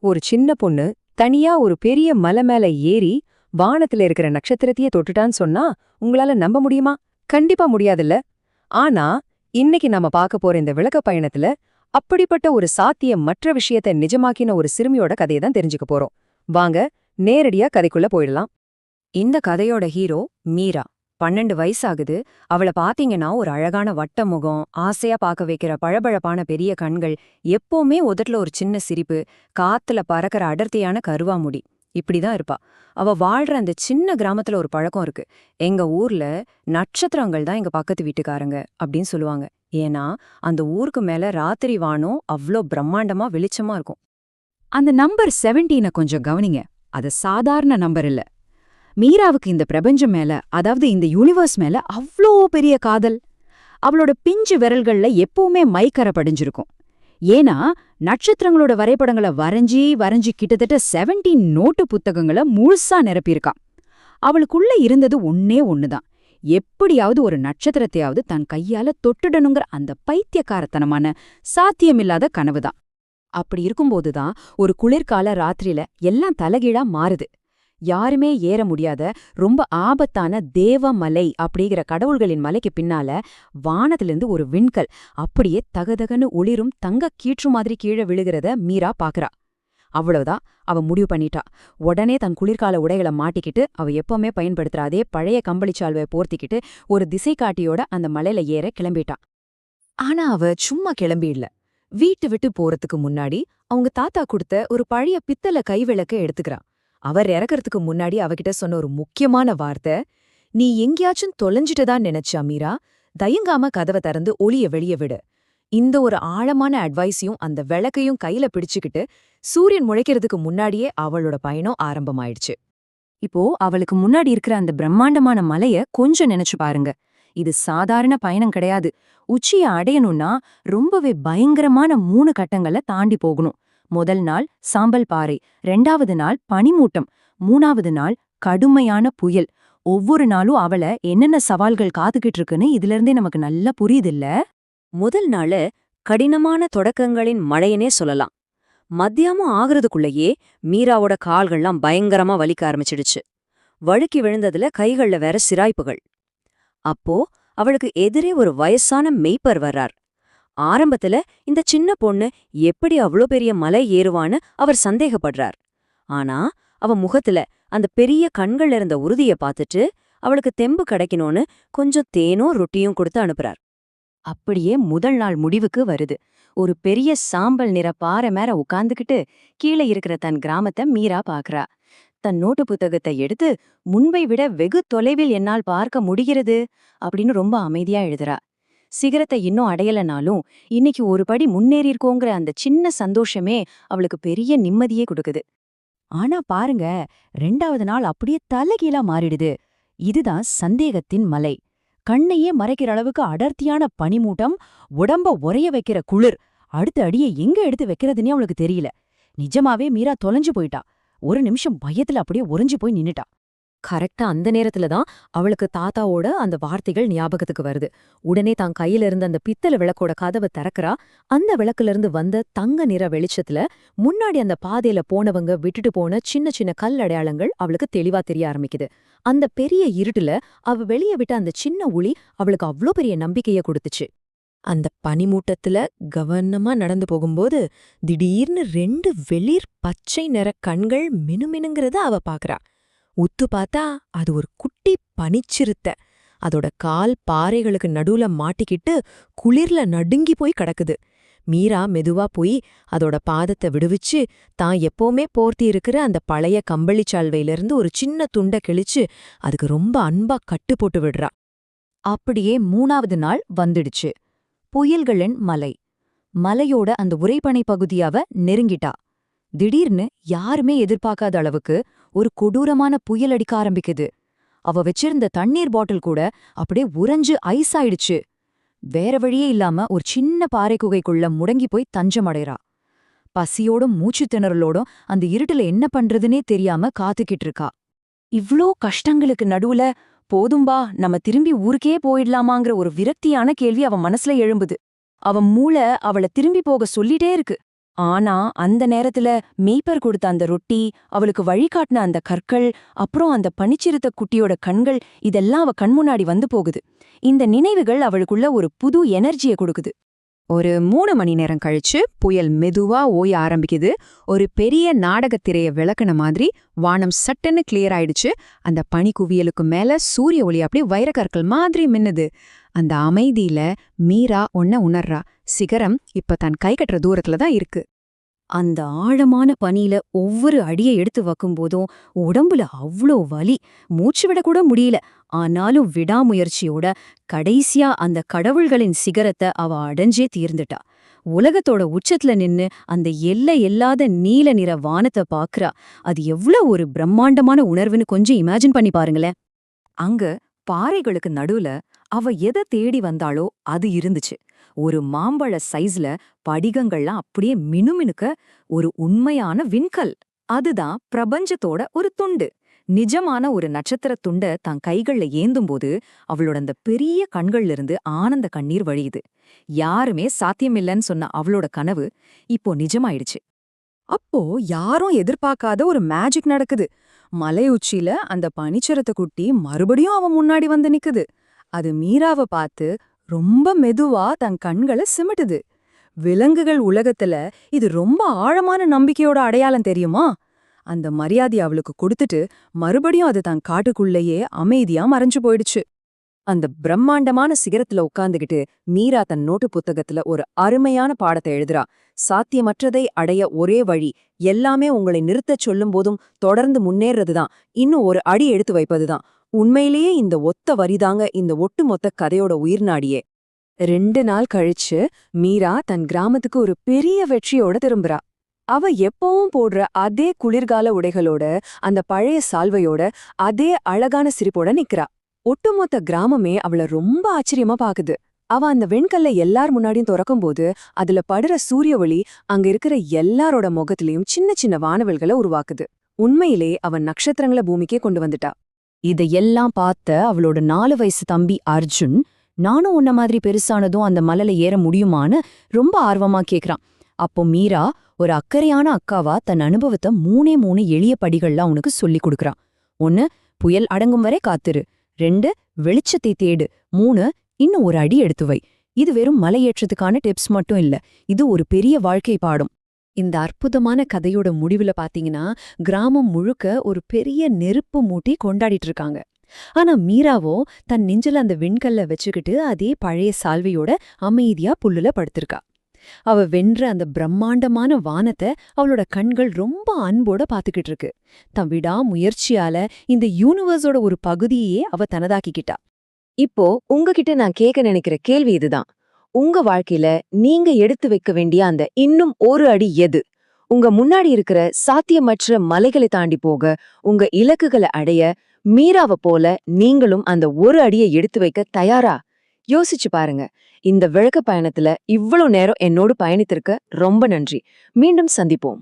ஒரு சின்ன பொண்ணு தனியா ஒரு பெரிய மலை மேல ஏறி வானத்துல இருக்கிற நட்சத்திரத்தையே தொட்டுட்டான்னு சொன்னா உங்களால நம்ப முடியுமா? கண்டிப்பா முடியாதுல்ல. ஆனா இன்னைக்கு நாம பார்க்க போற இந்த விளக்க பயணத்துல அப்படிப்பட்ட ஒரு மற்ற விஷயத்த நிஜமாக்கின ஒரு சிறுமியோட கதையை தான் தெரிஞ்சுக்க போறோம். வாங்க நேரடியா கதைக்குள்ள போயிடலாம். இந்த கதையோட ஹீரோ மீரா. 12 வயசாகுது. அவள பாத்தீங்கன்னா ஒரு அழகான வட்ட முகம், ஆசையா பார்க்க வைக்கிற பளபளப்பான பெரிய கண்கள், எப்பவுமே உதட்டுல ஒரு சின்ன சிரிப்பு, காத்துல பறக்கிற அடர்த்தியான கருவாமுடி. இப்படிதான் இருப்பா. அவ வாழ்ற அந்த சின்ன கிராமத்துல ஒரு பழக்கம் இருக்கு. எங்க ஊர்ல நட்சத்திரங்கள் தான் எங்க பக்கத்து வீட்டுக்காரங்க அப்படின்னு சொல்லுவாங்க. ஏன்னா அந்த ஊருக்கு மேல ராத்திரி வானம் அவ்ளோ பிரம்மாண்டமா வெளிச்சமா இருக்கும். அந்த நம்பர் 17 கொஞ்சம் கவனிங்க. அது சாதாரண நம்பர் இல்ல. மீராவுக்கு இந்த பிரபஞ்சம் மேல, அதாவது இந்த யூனிவர்ஸ் மேல அவ்ளோ பெரிய காதல். அவளோட பிஞ்சு விரல்கள்ல எப்பவுமே மைக்கரை படிஞ்சிருக்கும். ஏன்னா நட்சத்திரங்களோட வரைபடங்களை வரைஞ்சி கிட்டத்தட்ட 17 நோட்டு புத்தகங்களை முழுசா நிரப்பியிருக்கா. அவளுக்குள்ள இருந்தது ஒன்னே ஒண்ணுதான். எப்படியாவது ஒரு நட்சத்திரத்தையாவது தன் கையால தொட்டுடணுங்கிற அந்த பைத்தியக்காரத்தனமான சாத்தியமில்லாத கனவுதான். அப்படி இருக்கும்போதுதான் ஒரு குளிர்கால ராத்திரியில எல்லாம் தலைகீழா மாறுது. யாருமே ஏற முடியாத ரொம்ப ஆபத்தான தேவமலை அப்படிங்கிற கடவுள்களின் மலைக்கு பின்னால வானத்திலிருந்து ஒரு விண்கல் அப்படியே தகதகன்னு ஒளிரும் தங்க கீற்று மாதிரி கீழே விழுகிறத மீரா பாக்குறா. அவ்வளவுதான், அவ முடிவு பண்ணிட்டா. உடனே தன் குளிர்கால உடைகளை மாட்டிக்கிட்டு அவ எப்பவுமே பயன்படுத்துற அதே பழைய கம்பளிச்சால்வை போர்த்திக்கிட்டு ஒரு திசை காட்டியோட அந்த மலையில ஏற கிளம்பிட்டா. ஆனா அவ சும்மா கிளம்பிடல. வீட்டு விட்டு போறதுக்கு முன்னாடி அவங்க தாத்தா கொடுத்த ஒரு பழைய பித்தளை கைவிளக்க எடுத்துக்கிறா. அவர் இறக்கறதுக்கு முன்னாடி அவகிட்ட சொன்ன ஒரு முக்கியமான வார்த்தை, நீ எங்கேயாச்சும் தொலைஞ்சிட்டுதான் நினைச்சா மீரா, தயங்காம கதவை திறந்து ஒளிய வெளியே விடு. இந்த ஒரு ஆழமான அட்வைஸையும் அந்த விளக்கையும் கையில பிடிச்சுக்கிட்டு சூரியன் முளைக்கிறதுக்கு முன்னாடியே அவளோட பயணம் ஆரம்பமாயிடுச்சு. இப்போ அவளுக்கு முன்னாடி இருக்கிற அந்த பிரம்மாண்டமான மலைய கொஞ்சம் நினைச்சு பாருங்க. இது சாதாரண பயணம் கிடையாது. உச்சிய அடையணும்னா ரொம்பவே பயங்கரமான 3 கட்டங்களை தாண்டி போகணும். முதல் நாள் சாம்பல் பாறை, 2வது நாள் பனிமூட்டம், 3வது நாள் கடுமையான புயல். ஒவ்வொரு நாளும் அவள என்னென்ன சவால்கள் காத்துக்கிட்டு இருக்குன்னு இதிலிருந்தே நமக்கு நல்லா புரியுதில்ல. முதல் நாள் கடினமான தொடக்கங்களின் மழையனே சொல்லலாம். மத்தியானம் ஆகுறதுக்குள்ளேயே மீராவோட கால்கள்லாம் பயங்கரமா வலிக்க ஆரம்பிச்சிடுச்சு. வழுக்கி விழுந்ததுல கைகள்ல வேற சிராய்ப்புகள். அப்போ அவளுக்கு எதிரே ஒரு வயசான மெய்ப்பர் வர்றார். ஆரம்பத்துல இந்த சின்ன பொண்ணு எப்படி அவ்ளோ பெரிய மலை ஏறுவான்னு அவர் சந்தேகப்படுறார். ஆனா அவ முகத்துல அந்த பெரிய கண்கள் இருந்த உறுதிய பார்த்துட்டு அவளுக்கு தெம்பு கிடைக்கணும்னு கொஞ்சம் தேனும் ரொட்டியும் கொடுத்து அனுப்புறார். அப்படியே முதல் நாள் முடிவுக்கு வருது. ஒரு பெரிய சாம்பல் நிற பாறை மேல உட்கார்ந்துகிட்டு கீழே இருக்கிற தன் கிராமத்தை மீரா பாக்குறா. தன் நோட்டு புத்தகத்தை எடுத்து முன்பை விட வெகு தொலைவில் என்னால் பார்க்க முடிகிறது அப்படின்னு ரொம்ப அமைதியா எழுதுறா. சிகரத்தை இன்னும் அடையலனாலும் இன்னைக்கு ஒரு படி முன்னேறியிருக்கோங்கிற அந்த சின்ன சந்தோஷமே அவளுக்கு பெரிய நிம்மதியே கொடுக்குது. ஆனா பாருங்க, 2வது நாள் அப்படியே தலைகீழா மாறிடுது. இதுதான் சந்தேகத்தின் மலை. கண்ணையே மறைக்கிற அளவுக்கு அடர்த்தியான பனிமூட்டம், உடம்ப உறைய வைக்கிற குளிர். அடுத்த அடியை எங்க எடுத்து வைக்கிறதுனே அவளுக்கு தெரியல. நிஜமாவே மீரா தொலைஞ்சு போயிட்டா. ஒரு நிமிஷம் பயத்துல அப்படியே உறைஞ்சு போய் நின்னுட்டா. கரெக்டா அந்த நேரத்துல தான் அவளுக்கு தாத்தாவோட அந்த வார்த்தைகள் ஞாபகத்துக்கு வருது. உடனே தான் கையில இருந்த அந்த பித்தளை விளக்கோட கதவை திறக்கிறா. அந்த விளக்குல இருந்து வந்த தங்க நிற வெளிச்சத்துல முன்னாடி அந்த பாதையில போனவங்க விட்டுட்டு போன சின்ன சின்ன கல் அடையாளங்கள் அவளுக்கு தெளிவா தெரிய ஆரம்பிக்குது. அந்த பெரிய இருட்டுல அவ வெளியே விட்ட அந்த சின்ன ஒளி அவளுக்கு அவ்ளோ பெரிய நம்பிக்கைய கொடுத்துச்சு. அந்த பனிமூட்டத்துல கவனமா நடந்து போகும்போது திடீர்னு 2 வெளிர் பச்சை நிற கண்கள் மினுமினுங்கிறத அவ பாக்குறா. உத்து பார்த்தா அது ஒரு குட்டி பனிச்சிறுத்தை. அதோட கால் பாறைகளுக்கு நடுவுல மாட்டிக்கிட்டு குளிர்ல நடுங்கி போய் கிடக்குது. மீரா மெதுவா போய் அதோட பாதத்தை விடுவிச்சு தான் எப்பவுமே போர்த்தி இருக்கிற அந்த பழைய கம்பளிச்சால்வையிலிருந்து ஒரு சின்ன துண்டை கிழிச்சு அதுக்கு ரொம்ப அன்பா கட்டு போட்டு விடுறா. அப்படியே 3வது நாள் வந்துடுச்சு. புயல்களின் மலை. மலையோட அந்த உறைபனி பகுதியாவ நெருங்கிட்டா. திடீர்னு யாருமே எதிர்பார்க்காத அளவுக்கு ஒரு கொடூரமான புயல் அடிக்க ஆரம்பிக்குது. அவ வச்சிருந்த தண்ணீர் பாட்டில் கூட அப்படியே உறைஞ்சு ஐஸ் ஆயிடுச்சு. வேற வழியே இல்லாம ஒரு சின்ன பாறை குகைக்குள்ள முடங்கி போய் தஞ்சம் அடைறா. பசியோடும் மூச்சு திணறலோடும் அந்த இருட்டுல என்ன பண்றதுனே தெரியாம காத்துக்கிட்டு இருக்கா. இவ்ளோ கஷ்டங்களுக்கு நடுவுல போதும்பா, நம்ம திரும்பி ஊருக்கே போயிடலாமாங்கிற ஒரு விரக்தியான கேள்வி அவ மனசுல எழும்புது. அவ மூளை அவள திரும்பி போக சொல்லிட்டே இருக்கு. ஆனா அந்த நேரத்துல மேய்ப்பர் கொடுத்த அந்த ரொட்டி, அவளுக்கு வழிகாட்டின அந்த கற்கள், அப்புறம் அந்த பனிச்சிறுத்தை குட்டியோட கண்கள், இதெல்லாம் அவ கண் முன்னாடி வந்து போகுது. இந்த நினைவுகள் அவளுக்குள்ள ஒரு புது எனர்ஜியை கொடுக்குது. ஒரு 3 மணி நேரம் கழிச்சு புயல் மெதுவா ஓய ஆரம்பிக்குது. ஒரு பெரிய நாடகத் திரைய விளக்குன மாதிரி வானம் சட்டுன்னு கிளியர் ஆயிடுச்சு. அந்த பனிக்குவியலுக்கு மேல சூரிய ஒளி அப்படியே வைரக்கற்கள் மாதிரி மின்னுது. அந்த அமைதியில மீரா ஒன்ன உணர்றா. சிகரம் இப்ப தன் கை கட்டுற தூரத்துல தான் இருக்கு. அந்த ஆழமான பனியில ஒவ்வொரு அடியை எடுத்து வைக்கும்போதும் உடம்புல அவ்ளோ வலி, மூச்சு விடக்கூட முடியல. ஆனாலும் விடாமுயற்சியோட கடைசியா அந்த கடவுள்களின் சிகரத்தை அவ அடைஞ்சே தீர்ந்துட்டா. உலகத்தோட உச்சத்துல நின்னு அந்த எல்லை இல்லாத நீல நிற வானத்தை பாக்குறா. அது எவ்வளவு ஒரு பிரம்மாண்டமான உணர்வுன்னு கொஞ்சம் இமேஜின் பண்ணி பாருங்களேன். அங்க பாறைகளுக்கு நடுவுல அவ எதை தேடி வந்தாளோ அது இருந்துச்சு. ஒரு மாம்பழ சைஸ்ல படிகங்கள்லாம் அப்படியே மினுமினுக்க ஒரு உண்மையான விண்கல். அதுதான் பிரபஞ்சத்தோட ஒரு துண்டு. நிஜமான ஒரு நட்சத்திர துண்ட தன் கைகள்ல ஏந்தும்போது அவளோட அந்த பெரிய கண்கள்ல இருந்து ஆனந்த கண்ணீர் வழியுது. யாருமே சாத்தியமில்லன்னு சொன்ன அவளோட கனவு இப்போ நிஜமாயிடுச்சு. அப்போ யாரும் எதிர்பார்க்காத ஒரு மேஜிக் நடக்குது. மலை உச்சியில அந்த பனிச்சரத்தை குட்டி மறுபடியும் அவன் முன்னாடி வந்து நிக்குது. அது மீராவ பார்த்து ரொம்ப மெதுவா தன் கண்களை சிமிட்டுது. விலங்குகள் உலகத்துல இது ரொம்ப ஆழமான நம்பிக்கையோட அடையாளம் தெரியுமா? அந்த மரியாதை அவளுக்கு கொடுத்துட்டு மறுபடியும் அது தன் காட்டுக்குள்ளேயே அமைதியா மறைஞ்சு போயிடுச்சு. அந்த பிரம்மாண்டமான சிகரத்துல உட்கார்ந்துகிட்டு மீரா தன் நோட்டு புத்தகத்துல ஒரு அருமையான பாடத்தை எழுதுறா. சாத்தியமற்றதை அடைய ஒரே வழி, எல்லாமே உங்களை நிறுத்தச் சொல்லும் போதும் தொடர்ந்து முன்னேறதுதான், இன்னும் ஒரு அடி எடுத்து வைப்பதுதான். உண்மையிலேயே இந்த ஒத்த வரிதாங்க இந்த ஒட்டுமொத்த கதையோட உயிர்நாடியே. 2 நாள் கழிச்சு மீரா தன் கிராமத்துக்கு ஒரு பெரிய வெற்றியோட திரும்புறா. அவ எப்பவும் போடுற அதே குளிர்கால உடைகளோட, அந்த பழைய சால்வையோட, அதே அழகான சிரிப்போட நிக்கிறா. ஒட்டுமொத்த கிராமமே அவள ரொம்ப ஆச்சரியமா பாக்குது. அவ அந்த வெண்கல்ல எல்லார் முன்னாடியும் திறக்கும்போது அதுல படுற சூரிய ஒளி அங்க இருக்கிற எல்லாரோட முகத்திலயும் சின்ன சின்ன வானவல்களை உருவாக்குது. உண்மையிலே அவன் நட்சத்திரங்கள பூமிக்கே கொண்டு வந்துட்டா. இதையெல்லாம் பார்த்த அவளோட 4 வயசு தம்பி அர்ஜுன், நானும் உன்ன மாதிரி பெருசானதும் அந்த மலையில ஏற முடியுமான்னு ரொம்ப ஆர்வமா கேக்குறான். அப்போ மீரா ஒரு அக்கறையான அக்காவா தன் அனுபவத்தை 3 எளிய படிகள்லாம் உனக்கு சொல்லிக் கொடுக்கறா. 1, புயல் அடங்கும் வரை காத்திரு. 2, வெளிச்சத்தை தேடு. 3, இன்னும் ஒரு அடி எடுத்து வை. இது வெறும் மலையேற்றத்துக்கான டிப்ஸ் மட்டும் இல்ல, இது ஒரு பெரிய வாழ்க்கை பாடம். இந்த அற்புதமான கதையோட முடிவுல பாத்தீங்கன்னா, கிராமம் முழுக்க ஒரு பெரிய நெருப்பு மூட்டி கொண்டாடிட்டு இருக்காங்க. ஆனா மீராவோ தன் நெஞ்சில அந்த விண்கல்ல வச்சுக்கிட்டு அதே பழைய சால்வையோட அமைதியா புல்லுல படுத்திருக்கா. அவ வென்ற அந்த பிரம்மாண்டமான வானத்தை அவளோட கண்கள் ரொம்ப அன்போட பாத்துக்கிட்டு இருக்கு. தன் விடா முயற்சியால இந்த யூனிவர்ஸோட ஒரு பகுதியே அவ தனதாக்கிக்கிட்டா. இப்போ உங்ககிட்ட நான் கேட்க நினைக்கிற கேள்வி இதுதான். உங்க வாழ்க்கையில நீங்க எடுத்து வைக்க வேண்டிய அந்த இன்னும் ஒரு அடி எது? உங்க முன்னாடி இருக்கிற சாத்தியமற்ற மலைகளை தாண்டி போக, உங்க இலக்குகளை அடைய மீராவ போல நீங்களும் அந்த ஒரு அடியை எடுத்து வைக்க தயாரா? யோசிச்சு பாருங்க. இந்த விளக்க பயணத்துல இவ்வளவு நேரம் என்னோடு பயணித்திருக்க ரொம்ப நன்றி. மீண்டும் சந்திப்போம்.